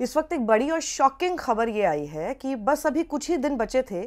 इस वक्त एक बड़ी और शॉकिंग खबर ये आई है कि बस अभी कुछ ही दिन बचे थे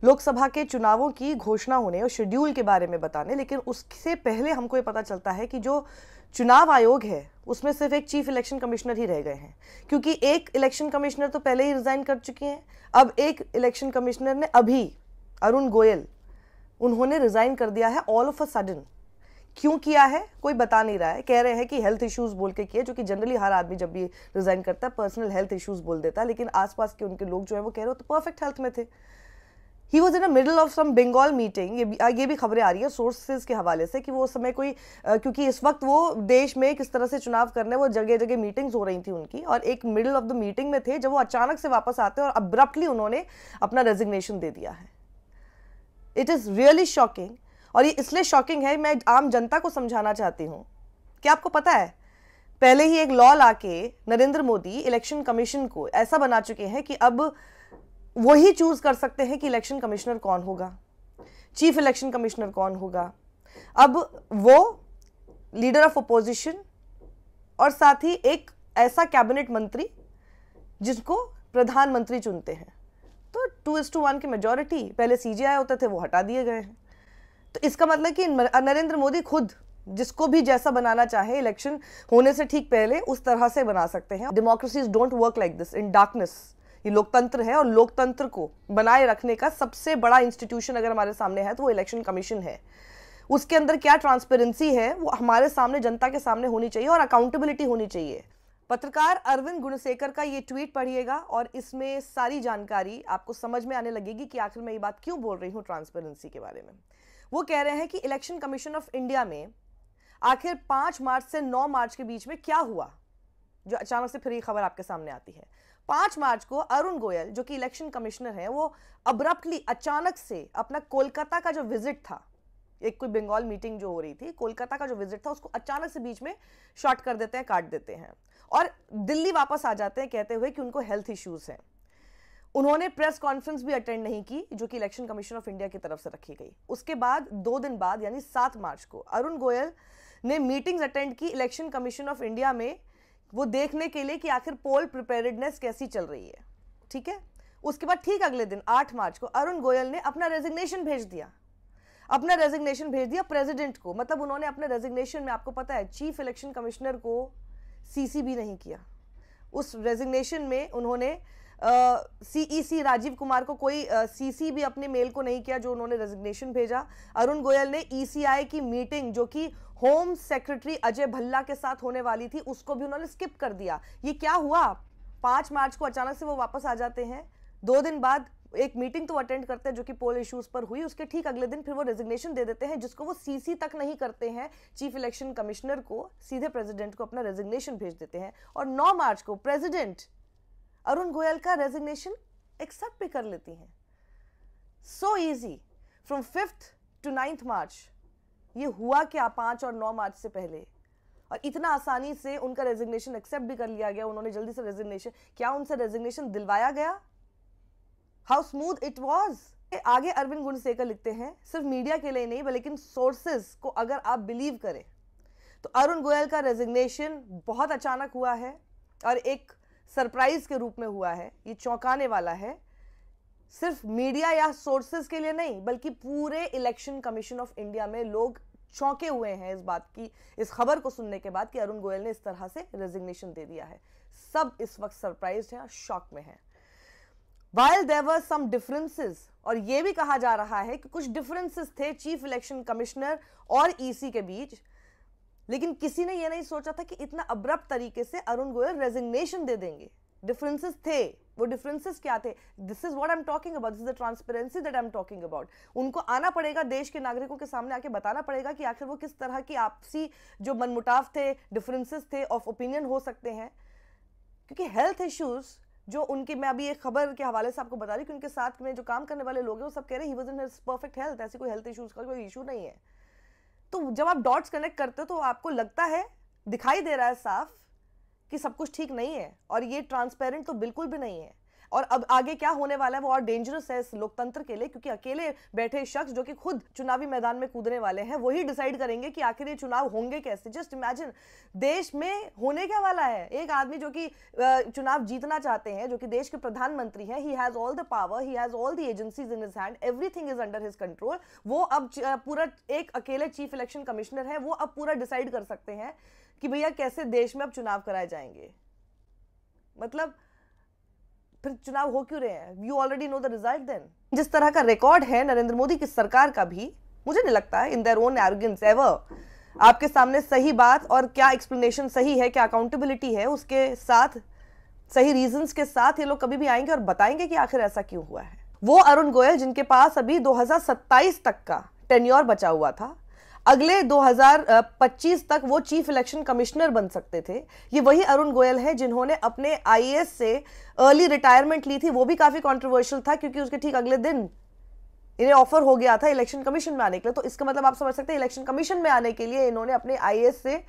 लोकसभा के चुनावों की घोषणा होने और शेड्यूल के बारे में बताने, लेकिन उससे पहले हमको ये पता चलता है कि जो चुनाव आयोग है उसमें सिर्फ एक चीफ इलेक्शन कमिश्नर ही रह गए हैं, क्योंकि एक इलेक्शन कमिश्नर तो पहले ही रिजाइन कर चुकी हैं। अब एक इलेक्शन कमिश्नर ने अभी, अरुण गोयल, उन्होंने रिजाइन कर दिया है ऑल ऑफ अ सडन। क्यों किया है कोई बता नहीं रहा है। कह रहे हैं कि हेल्थ इश्यूज बोल के किया, जो कि जनरली हर आदमी जब भी रिजाइन करता है पर्सनल हेल्थ इश्यूज बोल देता है, लेकिन आसपास के उनके लोग जो है वो कह रहे हो तो परफेक्ट हेल्थ में थे। He was in a middle of some Bengal meeting. ये भी खबरें आ रही है सोर्सेज के हवाले से कि वो समय कोई क्योंकि इस वक्त वो देश में किस तरह से चुनाव करने, वो जगह जगह मीटिंग्स हो रही थी उनकी, और एक मिडल ऑफ द मीटिंग में थे जब वो अचानक से वापस आते हैं और अब्रप्टली उन्होंने अपना रेजिग्नेशन दे दिया है। इट इज़ रियली शॉकिंग, और ये इसलिए शॉकिंग है, मैं आम जनता को समझाना चाहती हूँ कि आपको पता है पहले ही एक लॉ लाके नरेंद्र मोदी इलेक्शन कमीशन को ऐसा बना चुके हैं कि अब वही चूज कर सकते हैं कि इलेक्शन कमिश्नर कौन होगा, चीफ इलेक्शन कमिश्नर कौन होगा। अब वो लीडर ऑफ अपोजिशन और साथ ही एक ऐसा कैबिनेट मंत्री जिसको प्रधानमंत्री चुनते हैं, तो 2:1 की मेजॉरिटी, पहले सीजेआई होते थे वो हटा दिए गए हैं। तो इसका मतलब कि नरेंद्र मोदी खुद जिसको भी जैसा बनाना चाहे इलेक्शन होने से ठीक पहले उस तरह से बना सकते हैं। Democracies don't work like this in darkness. ये लोकतंत्र है और लोकतंत्र को बनाए रखने का सबसे बड़ा इंस्टीट्यूशन अगर हमारे सामने है तो वो इलेक्शन कमीशन है। उसके अंदर क्या ट्रांसपेरेंसी है वो हमारे सामने, जनता के सामने होनी चाहिए और अकाउंटेबिलिटी होनी चाहिए। पत्रकार अरविंद गुणसेकर का ये ट्वीट पढ़िएगा और इसमें सारी जानकारी आपको समझ में आने लगेगी कि आखिर मैं ये बात क्यों बोल रही हूँ ट्रांसपेरेंसी के बारे में। वो कह रहे हैं कि इलेक्शन कमीशन ऑफ इंडिया में आखिर 5 मार्च से 9 मार्च के बीच में क्या हुआ, जो अचानक से फिर ये खबर आपके सामने आती है। 5 मार्च को अरुण गोयल जो कि इलेक्शन कमिश्नर है, वो अब्रप्टली अचानक से अपना कोलकाता का जो विजिट था, एक कोई बंगाल मीटिंग जो हो रही थी, कोलकाता का जो विजिट था उसको अचानक से बीच में शॉर्ट कर देते हैं, काट देते हैं और दिल्ली वापस आ जाते हैं कहते हुए कि उनको हेल्थ इश्यूज हैं। उन्होंने प्रेस कॉन्फ्रेंस भी अटेंड नहीं की जो कि इलेक्शन कमीशन ऑफ इंडिया की तरफ से रखी गई। उसके बाद 2 दिन बाद यानी 7 मार्च को अरुण गोयल ने मीटिंग्स अटेंड की इलेक्शन कमीशन ऑफ इंडिया में, वो देखने के लिए कि आखिर पोल प्रिपेयर्डनेस कैसी चल रही है। ठीक है, उसके बाद ठीक अगले दिन 8 मार्च को अरुण गोयल ने अपना रेजिग्नेशन भेज दिया प्रेसिडेंट को। मतलब उन्होंने अपने रेजिग्नेशन में, आपको पता है, चीफ इलेक्शन कमिश्नर को सीसी भी नहीं किया। उस रेजिग्नेशन में उन्होंने सीईसी राजीव कुमार को कोई सीसी भी अपने मेल को नहीं किया जो उन्होंने रेजिग्नेशन भेजा। अरुण गोयल ने ईसीआई की मीटिंग जो कि होम सेक्रेटरी अजय भल्ला के साथ होने वाली थी उसको भी उन्होंने स्किप कर दिया। ये क्या हुआ? 5 मार्च को अचानक से वो वापस आ जाते हैं, 2 दिन बाद एक मीटिंग तो अटेंड करते हैं जो कि पोल इश्यूज पर हुई, उसके ठीक अगले दिन फिर वो रेजिग्नेशन दे देते हैं, जिसको वो सीसी तक नहीं करते हैं, चीफ इलेक्शन कमिश्नर को सीधे प्रेसिडेंट को अपना रेजिग्नेशन भेज देते हैं। और 9 मार्च को प्रेसिडेंट अरुण गोयल का रेजिग्नेशन एक्सेप्ट भी कर लेती हैं। So easy, from 5th to 9th मार्च। ये हुआ क्या 5 और 9 मार्च से पहले, और इतना आसानी से उनका रेजिग्नेशन एक्सेप्ट भी कर लिया गया। उन्होंने जल्दी से रेजिग्नेशन, क्या उनसे रेजिग्नेशन दिलवाया गया? How smooth it was. आगे अरविंद गुणसेकर लिखते हैं, सिर्फ मीडिया के लिए नहीं बल्कि सोर्सेज को अगर आप बिलीव करें तो अरुण गोयल का रेजिग्नेशन बहुत अचानक हुआ है और एक सरप्राइज के रूप में हुआ है। ये चौंकाने वाला है, सिर्फ मीडिया या सोर्सेज के लिए नहीं बल्कि पूरे इलेक्शन कमीशन ऑफ इंडिया में लोग चौंके हुए हैं इस बात की, इस खबर को सुनने के बाद कि अरुण गोयल ने इस तरह से रेजिग्नेशन दे दिया है। सब इस वक्त सरप्राइज हैं और शॉक में हैं। While there were some differences, और ये भी कहा जा रहा है कि कुछ डिफरेंसेस थे चीफ इलेक्शन कमिश्नर और ईसी के बीच, लेकिन किसी ने यह नहीं सोचा था कि इतना अब्रप्ट तरीके से अरुण गोयल रेजिग्नेशन दे देंगे। डिफरेंसेस थे, वो डिफरेंसेस क्या थे? This is what I am talking about, this is the transparency that I am talking about. उनको आना पड़ेगा, देश के नागरिकों के सामने आके बताना पड़ेगा कि आखिर वो किस तरह की आपसी जो मनमुटाव थे, डिफरेंसेस थे, ऑफ ओपिनियन हो सकते हैं। क्योंकि हेल्थ इश्यूज जो उनके, मैं अभी एक खबर के हवाले से आपको बता रही कि उनके साथ में जो काम करने वाले लोग हैं वो सब कह रहे हैं he was in his perfect health, ऐसी कोई हेल्थ इश्यूज का कोई इशू नहीं है। तो जब आप डॉट्स कनेक्ट करते हो तो आपको लगता है, दिखाई दे रहा है साफ कि सब कुछ ठीक नहीं है, और ये ट्रांसपेरेंट तो बिल्कुल भी नहीं है। और अब आगे क्या होने वाला है वो और डेंजरस है इस लोकतंत्र के लिए, क्योंकि अकेले बैठे शख्स जो कि खुद चुनावी मैदान में कूदने वाले हैं वही डिसाइड करेंगे कि आखिर ये चुनाव होंगे कैसे। जस्ट इमेजिन देश में होने क्या वाला है। एक आदमी जो कि चुनाव जीतना चाहते हैं, जो कि देश के प्रधानमंत्री हैं, he has all the power, he has all the agencies in his hand, everything is under his control. वो अब पूरा एक अकेले चीफ इलेक्शन कमिश्नर है, वो अब पूरा डिसाइड कर सकते हैं कि भैया कैसे देश में अब चुनाव कराए जाएंगे। मतलब फिर चुनाव हो क्यों रहे हैं? You already know the result then. जिस तरह का रिकॉर्ड है नरेंद्र मोदी की सरकार का भी, मुझे नहीं लगता है in their own arrogance ever आपके सामने सही बात और क्या एक्सप्लेनेशन सही है, क्या अकाउंटेबिलिटी है, उसके साथ सही रीजंस के साथ ये लोग कभी भी आएंगे और बताएंगे कि आखिर ऐसा क्यों हुआ है। वो अरुण गोयल जिनके पास अभी 2027 तक का टेन्योर बचा हुआ था, अगले 2025 तक वो चीफ इलेक्शन कमिश्नर बन सकते थे, ये वही अरुण गोयल है जिन्होंने अपने आईएएस से अर्ली रिटायरमेंट ली थी। वो भी काफी कंट्रोवर्शियल था क्योंकि उसके ठीक अगले दिन इन्हें ऑफर हो गया था इलेक्शन कमीशन में आने के लिए। तो इसका मतलब आप समझ सकते हैं इलेक्शन कमीशन में आने के लिए इन्होंने अपने आईएएस से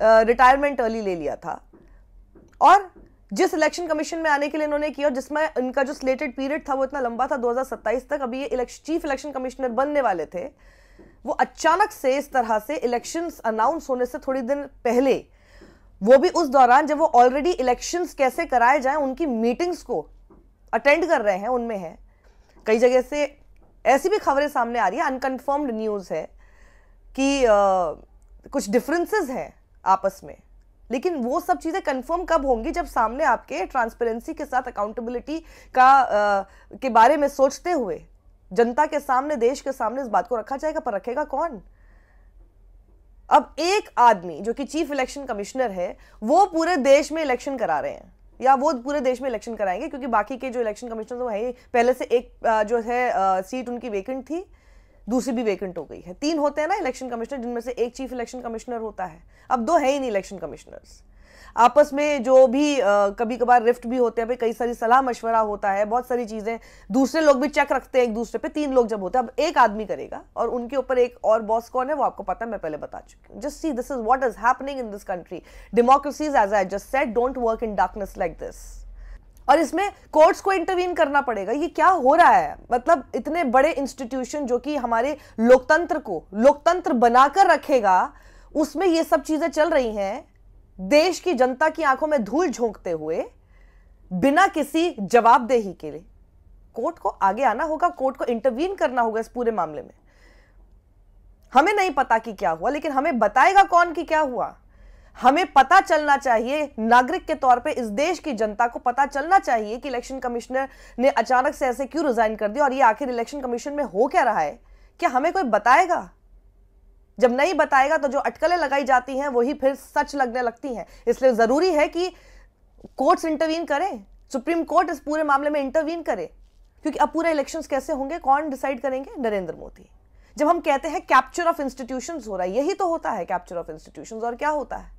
रिटायरमेंट अर्ली ले लिया था। और जिस इलेक्शन कमीशन में आने के लिए इन्होंने किया, जिसमें इनका जो स्लेटेड पीरियड था वो इतना लंबा था 2027 तक, अभी ये चीफ इलेक्शन कमिश्नर बनने वाले थे, वो अचानक से इस तरह से इलेक्शंस अनाउंस होने से थोड़ी दिन पहले, वो भी उस दौरान जब वो ऑलरेडी इलेक्शंस कैसे कराए जाएं उनकी मीटिंग्स को अटेंड कर रहे हैं, उनमें है कई जगह से ऐसी भी खबरें सामने आ रही है, अनकन्फर्म्ड न्यूज़ है कि कुछ डिफरेंसेस हैं आपस में, लेकिन वो सब चीज़ें कंफर्म कब होंगी जब सामने आपके ट्रांसपेरेंसी के साथ अकाउंटेबिलिटी का के बारे में सोचते हुए जनता के सामने, देश के सामने इस बात को रखा जाएगा। पर रखेगा कौन? अब एक आदमी जो कि चीफ इलेक्शन कमिश्नर है वो पूरे देश में इलेक्शन करा रहे हैं, या वो पूरे देश में इलेक्शन कराएंगे, क्योंकि बाकी के जो इलेक्शन कमिश्नर वो है पहले से एक जो है सीट उनकी वेकेंट थी, दूसरी भी वेकेंट हो गई है। 3 होते हैं ना इलेक्शन कमिश्नर, जिनमें से एक चीफ इलेक्शन कमिश्नर होता है, अब 2 है ही नहीं इलेक्शन कमिश्नर्स। आपस में जो भी कभी कभार रिफ्ट भी होते हैं, भाई कई सारी सलाह मशवरा होता है, बहुत सारी चीजें, दूसरे लोग भी चेक रखते हैं एक दूसरे पे। 3 लोग जब होते हैं, अब एक आदमी करेगा और उनके ऊपर एक और बॉस कौन है वो आपको पता है, मैं पहले बता चुकी हूँ। Just see this is what is happening in this country. Democracies as I just said don't work in darkness like this. और इसमें कोर्ट्स को इंटरवीन करना पड़ेगा। ये क्या हो रहा है? मतलब इतने बड़े इंस्टीट्यूशन जो कि हमारे लोकतंत्र को लोकतंत्र बनाकर रखेगा, उसमें ये सब चीजें चल रही हैं, देश की जनता की आंखों में धूल झोंकते हुए, बिना किसी जवाबदेही के लिए। कोर्ट को आगे आना होगा, कोर्ट को इंटरवीन करना होगा इस पूरे मामले में। हमें नहीं पता कि क्या हुआ, लेकिन हमें बताएगा कौन कि क्या हुआ? हमें पता चलना चाहिए, नागरिक के तौर पे इस देश की जनता को पता चलना चाहिए कि इलेक्शन कमिश्नर ने अचानक से ऐसे क्यों रिजाइन कर दिया और ये आखिर इलेक्शन कमीशन में हो क्या रहा है। क्या हमें कोई बताएगा? जब नहीं बताएगा तो जो अटकलें लगाई जाती हैं वही फिर सच लगने लगती हैं। इसलिए जरूरी है कि कोर्ट्स इंटरवीन करें, सुप्रीम कोर्ट इस पूरे मामले में इंटरवीन करे, क्योंकि अब पूरे इलेक्शंस कैसे होंगे, कौन डिसाइड करेंगे? नरेंद्र मोदी। जब हम कहते हैं कैप्चर ऑफ इंस्टीट्यूशंस हो रहा है, यही तो होता है कैप्चर ऑफ इंस्टीट्यूशंस। और क्या होता है?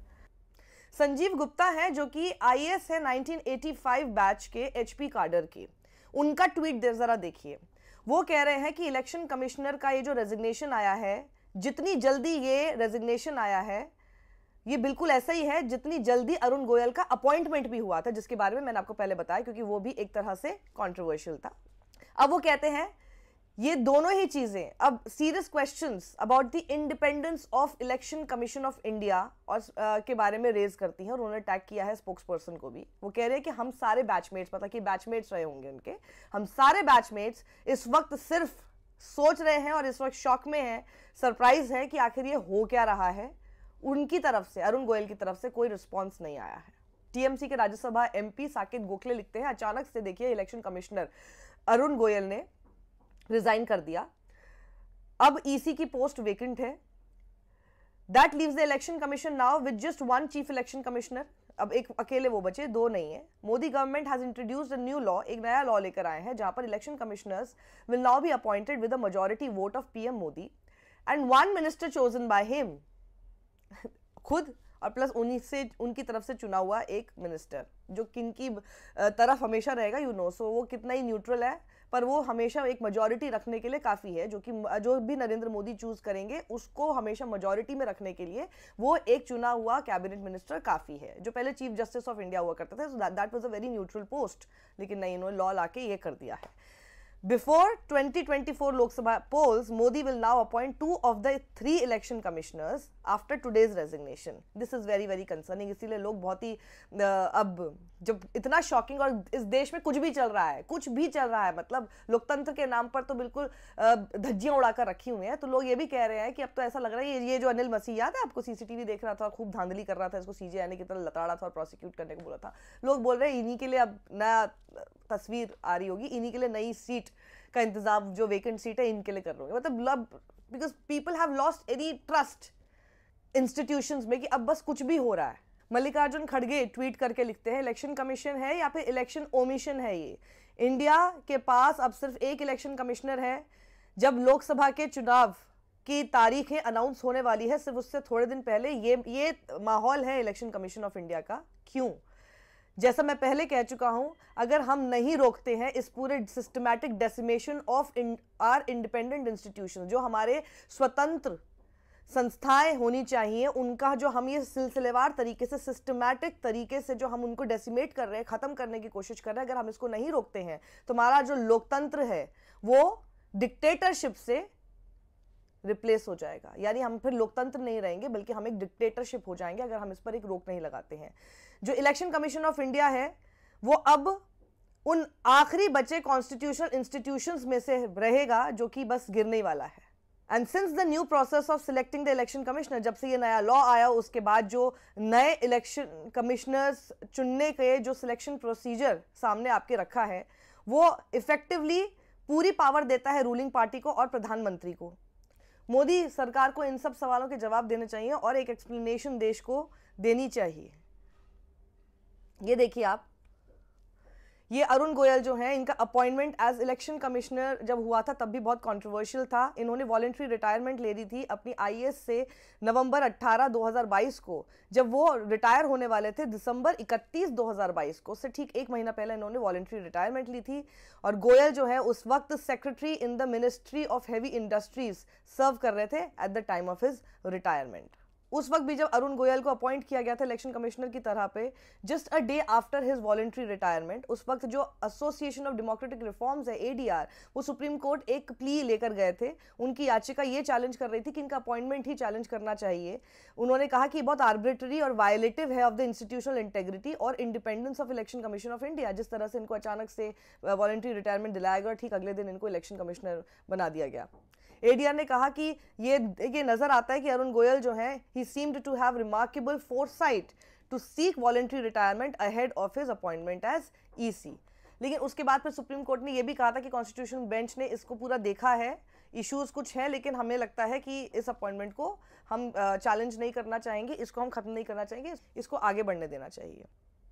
संजीव गुप्ता है जो कि आईएएस है 1985 बैच के एचपी काडर के, उनका ट्वीट जरा देखिए। वो कह रहे हैं कि इलेक्शन कमिश्नर का ये जो रेजिग्नेशन आया है, जितनी जल्दी ये रेजिग्नेशन आया है, ये बिल्कुल ऐसा ही है जितनी जल्दी अरुण गोयल का अपॉइंटमेंट भी हुआ था, जिसके बारे में मैंने आपको पहले बताया, क्योंकि वो भी एक तरह से कंट्रोवर्शियल था। अब वो कहते हैं ये दोनों ही चीजें अब serious questions about the independence of election commission of India और के बारे में रेज करती हैं। और उन्होंने टैग किया है स्पोक्स पर्सन को भी। वो कह रहे हैं कि हम सारे बैचमेट्स, पता कि बैचमेट्स रहे होंगे उनके, हम सारे बैचमेट्स इस वक्त सिर्फ सोच रहे हैं और इस वक्त शॉक में हैं, सरप्राइज है कि आखिर ये हो क्या रहा है। उनकी तरफ से, अरुण गोयल की तरफ से कोई रिस्पॉन्स नहीं आया है। टीएमसी के राज्यसभा एमपी साकेत गोखले लिखते हैं, अचानक से देखिए इलेक्शन कमिश्नर अरुण गोयल ने रिजाइन कर दिया, अब ईसी की पोस्ट वेकेंट है। That leaves the election commission now with just 1 chief election commissioner. अब एक अकेले वो बचे, 2 नहीं है। Modi government has introduced a new law, एक नया लॉ लेकर आए हैं जहां पर election commissioners will now be appointed with a majority vote of PM Modi and 1 minister chosen by him, खुद, और प्लस उन्हीं से, उनकी तरफ से चुना हुआ एक मिनिस्टर, जो किनकी तरफ हमेशा रहेगा, यू नो। सो वो कितना ही न्यूट्रल है, पर वो हमेशा एक मेजॉरिटी रखने के लिए काफ़ी है, जो भी नरेंद्र मोदी चूज करेंगे उसको हमेशा मेजॉरिटी में रखने के लिए वो एक चुना हुआ कैबिनेट मिनिस्टर काफ़ी है, जो पहले चीफ जस्टिस ऑफ इंडिया हुआ करता था। So that was a very neutral post, लेकिन नहीं, इन्होंने लॉ लाके ये कर दिया है। Before 2024 Lok Sabha polls, Modi will now appoint 2 of the 3 election commissioners after today's resignation. This is very very concerning. इसीलिए लोग बहुत ही अब जब इतना शॉकिंग, और इस देश में कुछ भी चल रहा है, कुछ भी चल रहा है, मतलब लोकतंत्र के नाम पर तो बिल्कुल धज्जियां उड़ाकर रखी हुई हैं। तो लोग ये भी कह रहे हैं कि अब तो ऐसा लग रहा है ये जो अनिल मसीह, याद है आपको, सीसीटीवी देख रहा था, खूब धांधली कर रहा था, इसको सीजेआई की तरह लताड़ा था और प्रोसिक्यूट करने को बोला था। लोग बोल रहे हैं इन्हीं के लिए अब नया तस्वीर आ रही होगी, इन्हीं के लिए नई सीट का इंतजाम, जो वेकेंट सीट है इनके लिए कर रहे होंगे। मतलब because people have lost any trust institutions में कि अब बस कुछ भी हो रहा है। मल्लिकार्जुन खड़गे ट्वीट करके लिखते हैं, इलेक्शन कमीशन है या फिर इलेक्शन ओमिशन है ये। इंडिया के पास अब सिर्फ एक इलेक्शन कमिश्नर है। जब लोकसभा के चुनाव की तारीखें अनाउंस होने वाली है, सिर्फ उससे थोड़े दिन पहले ये माहौल है इलेक्शन कमीशन ऑफ इंडिया का। क्यों? जैसा मैं पहले कह चुका हूं, अगर हम नहीं रोकते हैं इस पूरे systematic decimation of our independent institution, जो हमारे स्वतंत्र संस्थाएं होनी चाहिए, उनका जो हम ये सिलसिलेवार तरीके से, सिस्टमैटिक तरीके से जो हम उनको डेसिमेट कर रहे हैं, खत्म करने की कोशिश कर रहे हैं, अगर हम इसको नहीं रोकते हैं तो हमारा जो लोकतंत्र है वो डिक्टेटरशिप से रिप्लेस हो जाएगा। यानी हम फिर लोकतंत्र नहीं रहेंगे, बल्कि हम एक डिक्टेटरशिप हो जाएंगे अगर हम इस पर एक रोक नहीं लगाते हैं। जो इलेक्शन कमीशन ऑफ इंडिया है वो अब उन आखिरी बचे कॉन्स्टिट्यूशनल इंस्टीट्यूशंस में से रहेगा जो कि बस गिरने वाला है। And since the new process of selecting the election commissioner, जब से ये नया लॉ आया उसके बाद जो नए इलेक्शन कमिश्नर्स चुनने के जो सिलेक्शन प्रोसीजर सामने आपके रखा है, वो इफेक्टिवली पूरी पावर देता है रूलिंग पार्टी को और प्रधानमंत्री को। मोदी सरकार को इन सब सवालों के जवाब देने चाहिए और एक एक्सप्लेनेशन देश को देनी चाहिए। ये देखिए आप, ये अरुण गोयल जो हैं, इनका अपॉइंटमेंट एज इलेक्शन कमिश्नर जब हुआ था तब भी बहुत कंट्रोवर्शियल था। इन्होंने वॉलंटरी रिटायरमेंट ले ली थी अपनी आईएएस से नवंबर 18, 2022 को। जब वो रिटायर होने वाले थे दिसंबर 31, 2022 को, उससे ठीक एक महीना पहले इन्होंने वॉलंटरी रिटायरमेंट ली थी। और गोयल जो है उस वक्त secretary in the ministry of heavy industries serve कर रहे थे at the time of his retirement. उस वक्त भी जब अरुण गोयल को अपॉइंट किया गया था इलेक्शन कमिश्नर की तरह पे, just a day after his voluntary retirement, उस वक्त जो एसोसिएशन ऑफ डेमोक्रेटिक रिफॉर्म्स है, एडीआर, वो सुप्रीम कोर्ट एक प्ली लेकर गए थे। उनकी याचिका ये चैलेंज कर रही थी कि इनका अपॉइंटमेंट ही चैलेंज करना चाहिए। उन्होंने कहा कि बहुत आर्बिट्ररी और वायलेटिव है ऑफ द इंस्टीट्यूशनल इंटेग्रिटी और independence of election commission of India. जिस तरह से इनको अचानक से वॉलंटरी रिटायरमेंट दिलाया गया, ठीक अगले दिन इनको इलेक्शन कमिश्नर बना दिया गया। एडीआर ने कहा कि ये नजर आता है कि अरुण गोयल जो है, he seemed to have remarkable foresight to seek voluntary retirement ahead of his appointment as EC. लेकिन उसके बाद फिर सुप्रीम कोर्ट ने यह भी कहा था कि कॉन्स्टिट्यूशन बेंच ने इसको पूरा देखा है, इश्यूज कुछ हैं, लेकिन हमें लगता है कि इस अपॉइंटमेंट को हम चैलेंज नहीं करना चाहेंगे, इसको हम खत्म नहीं करना चाहेंगे, इसको आगे बढ़ने देना चाहिए।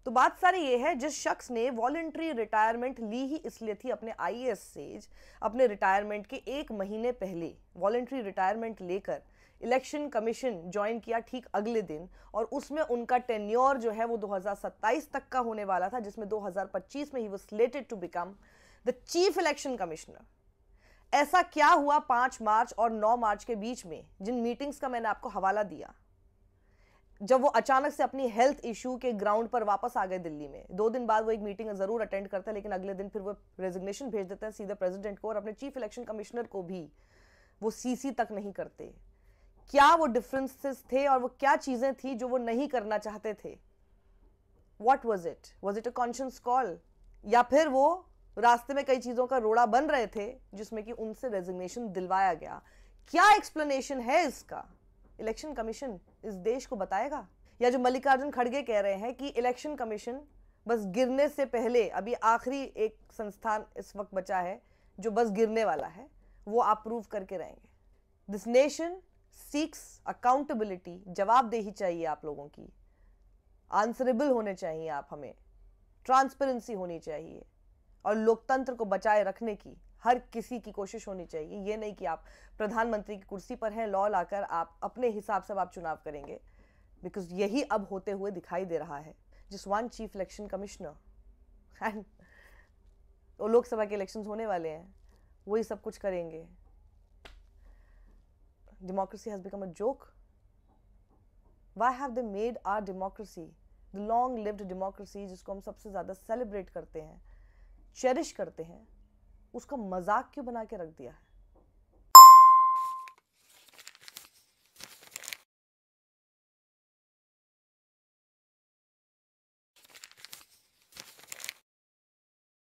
तो बात सारी ये है, जिस शख्स ने वॉलंटरी रिटायरमेंट ली ही इसलिए थी अपने आईएएस से, अपने रिटायरमेंट के एक महीने पहले वॉलंटरी रिटायरमेंट लेकर इलेक्शन कमीशन ज्वाइन किया ठीक अगले दिन, और उसमें उनका टेन्योर जो है वो 2027 तक का होने वाला था, जिसमें 2025 में ही वो slated to become the chief election commissioner. ऐसा क्या हुआ 5 मार्च और 9 मार्च के बीच में, जिन मीटिंग्स का मैंने आपको हवाला दिया, जब वो अचानक से अपनी हेल्थ इशू के ग्राउंड पर वापस आ गए दिल्ली में। 2 दिन बाद वो एक मीटिंग जरूर अटेंड करते हैं, लेकिन अगले दिन फिर वो रेजिग्नेशन भेज देते हैं सीधे प्रेसिडेंट को, और अपने चीफ इलेक्शन कमिश्नर को भी वो सीसी तक नहीं करते। क्या वो डिफरेंसेस थे और वो क्या चीजें थी जो वो नहीं करना चाहते थे? What was it a conscious call, या फिर वो रास्ते में कई चीजों का रोड़ा बन रहे थे जिसमें कि उनसे रेजिग्नेशन दिलवाया गया? क्या एक्सप्लेनेशन है इसका? इलेक्शन कमीशन इस देश को बताएगा? या जो मल्लिकार्जुन खड़गे कह रहे हैं कि इलेक्शन कमीशन बस गिरने से पहले, अभी आखिरी एक संस्थान इस वक्त बचा है जो बस गिरने वाला है, वो आप प्रूव करके रहेंगे। दिस नेशन सीक्स अकाउंटेबिलिटी, जवाबदेही चाहिए आप लोगों की, आंसरेबल होने चाहिए आप, हमें ट्रांसपेरेंसी होनी चाहिए, और लोकतंत्र को बचाए रखने की हर किसी की कोशिश होनी चाहिए। ये नहीं कि आप प्रधानमंत्री की कुर्सी पर हैं, लॉ लाकर आप अपने हिसाब से आप चुनाव करेंगे, बिकॉज यही अब होते हुए दिखाई दे रहा है। Just one chief election commissioner and वो लोकसभा के इलेक्शंस होने वाले हैं, वही सब कुछ करेंगे। Democracy has become a joke. Why have they made our democracy, the long lived democracy, जिसको हम सबसे ज़्यादा सेलिब्रेट करते हैं, चेरिश करते हैं, उसका मजाक क्यों बना के रख दिया है?